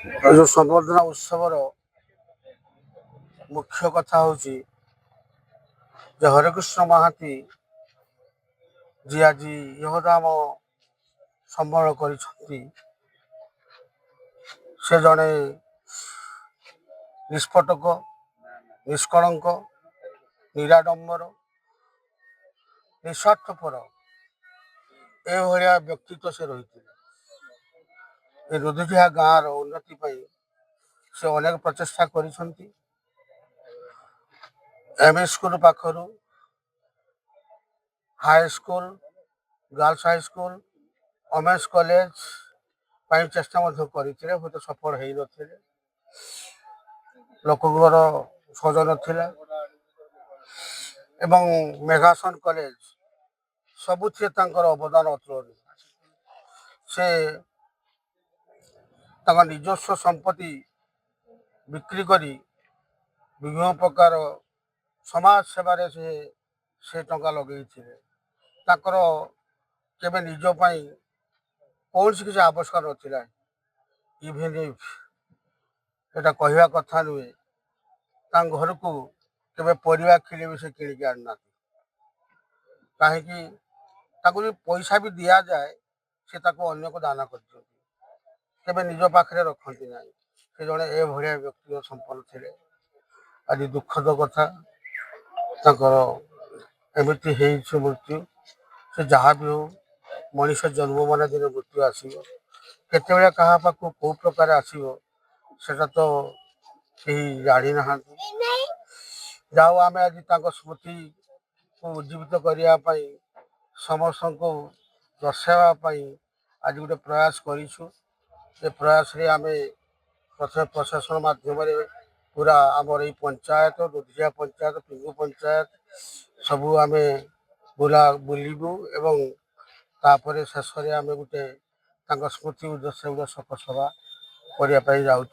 जो संवर्धना उत्सव मुख्य कथा हूँ हरेकृष्ण महांती जी आज यहोदाम संबल कर जड़े निष्पटक निष्कलंक निराडंबर निस्वार्थपर यह व्यक्तित्व से रही रुधिया गाँव उन्नति से अनेक प्रचेषा कर एमई स्कूल पाखर high school girls high school women's college चेष्टा करते हूँ सफल हो न लोकर सज ना मेघासन कॉलेज सबुथे अवदान अतुलनीय से निजस्व संपत्ति बिक्री करी विभिन्न प्रकार समाज सेवारे से टंका लगे केवे निजपाई कौन सी किसी आवश्यक नाला इवेन इफ एटा कहवा कथा नुहे घर को केवे परिवा खिले भी से किणिक आना कहीं पैसा भी दि जाए से अन्य को दान कर निज पाखे रखती ना से जड़े ए भाया व्यक्ति संपन्न थे आज दुखद कथा एमती मृत्यु से जहाँ भी हो मनीष जन्म मान दिन मृत्यु आसो केत क्या कौ प्रकार आसो सेटा तो कहीं जानी ना जाओ आम आज स्मृति को उज्जीवित करने समस्त को दर्शावाई आज गोटे प्रयास करूँ प्रयास आम प्रथम प्रशासन मध्यम पूरा आमर ये पंचायत रुधिया पंचायत पिंगु पंचायत सबू आम बुलू एवं तापर शेष आम गोटे स्मृति उद्देश्य गोटे शोक सभा करने जाऊँ।